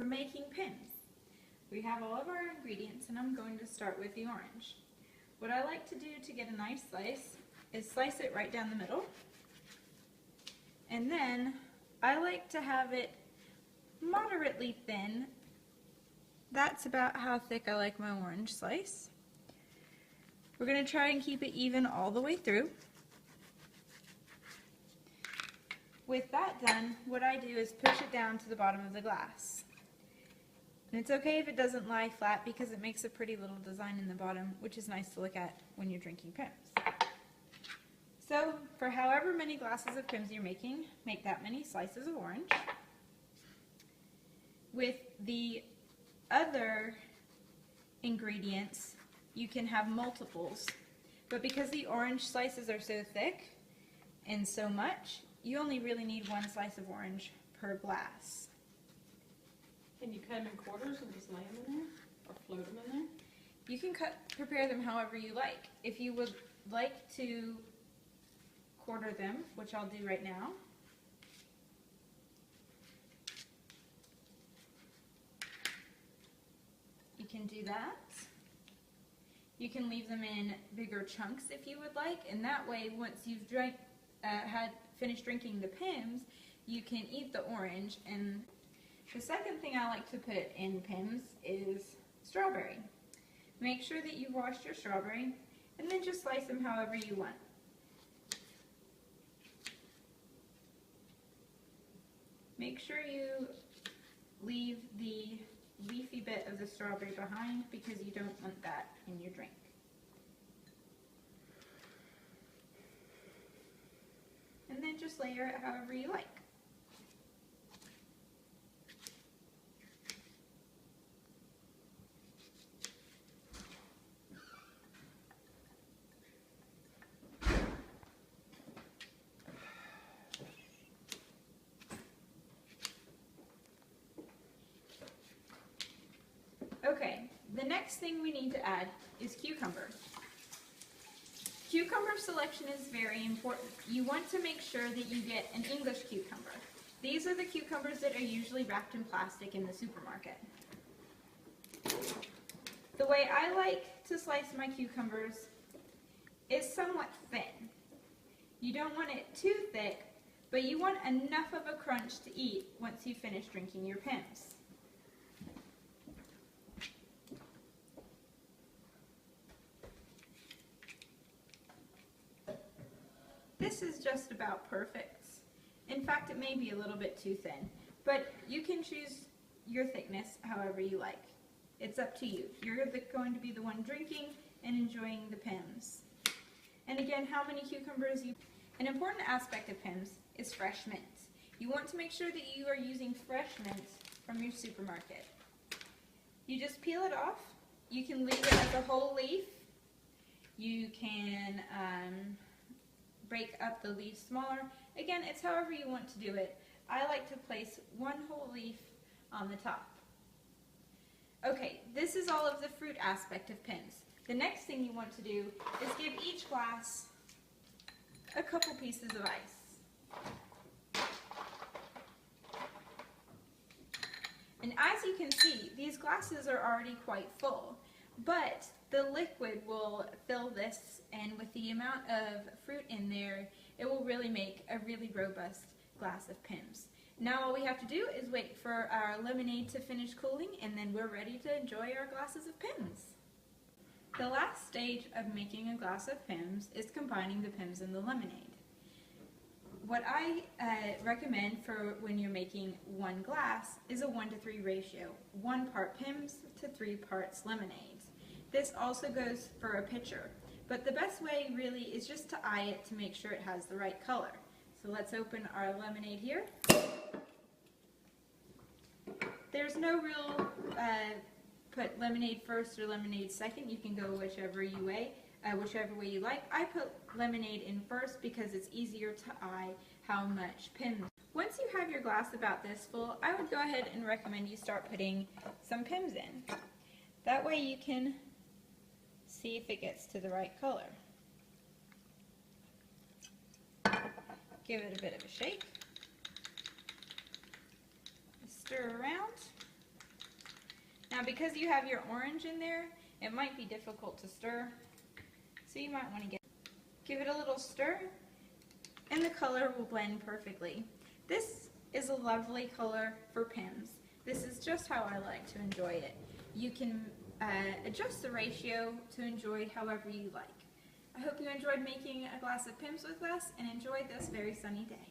We're making Pims. We have all of our ingredients and I'm going to start with the orange. What I like to do to get a nice slice is slice it right down the middle, and then I like to have it moderately thin. That's about how thick I like my orange slice. We're going to try and keep it even all the way through. With that done, what I do is push it down to the bottom of the glass. And it's okay if it doesn't lie flat because it makes a pretty little design in the bottom, which is nice to look at when you're drinking Pims. So, for however many glasses of Pims you're making, make that many slices of orange. With the other ingredients, you can have multiples, but because the orange slices are so thick and so much, you only really need one slice of orange per glass. Can you cut them in quarters and just lay them in there, or float them in there? You can prepare them however you like. If you would like to quarter them, which I'll do right now, you can do that. You can leave them in bigger chunks if you would like, and that way, once you've finished drinking the Pims, you can eat the orange. And the second thing I like to put in Pims is strawberry. Make sure that you've washed your strawberry, and then just slice them however you want. Make sure you leave the leafy bit of the strawberry behind because you don't want that in your drink. And then just layer it however you like. Okay, the next thing we need to add is cucumber. Cucumber selection is very important. You want to make sure that you get an English cucumber. These are the cucumbers that are usually wrapped in plastic in the supermarket. The way I like to slice my cucumbers is somewhat thin. You don't want it too thick, but you want enough of a crunch to eat once you finish drinking your Pims. This is just about perfect. In fact, it may be a little bit too thin, but you can choose your thickness however you like. It's up to you. You're going to be the one drinking and enjoying the Pims. And again, how many cucumbers you... An important aspect of Pims is fresh mint. You want to make sure that you are using fresh mint from your supermarket. You just peel it off. You can leave it as a whole leaf. You can break up the leaves smaller. Again, it's however you want to do it. I like to place one whole leaf on the top. Okay, this is all of the fruit aspect of Pims. The next thing you want to do is give each glass a couple pieces of ice. And as you can see, these glasses are already quite full, but the liquid will fill this, and with the amount of fruit in there, it will really make a really robust glass of Pims. Now all we have to do is wait for our lemonade to finish cooling, and then we're ready to enjoy our glasses of Pims. The last stage of making a glass of Pims is combining the Pims and the lemonade. What I recommend for when you're making one glass is a 1:3 ratio. 1 part Pims to 3 parts lemonades. This also goes for a pitcher, but the best way really is just to eye it to make sure it has the right color. So let's open our lemonade here. There's no real put lemonade first or lemonade second. You can go whichever way you like. I put lemonade in first because it's easier to eye how much Pims. Once you have your glass about this full, I would go ahead and recommend you start putting some Pims in. That way you can see if it gets to the right color. Give it a bit of a shake. Stir around. Now because you have your orange in there, it might be difficult to stir, so you might want to give it a little stir, and the color will blend perfectly. This is a lovely color for Pimms. This is just how I like to enjoy it. You can adjust the ratio to enjoy however you like. I hope you enjoyed making a glass of Pimms with us and enjoyed this very sunny day.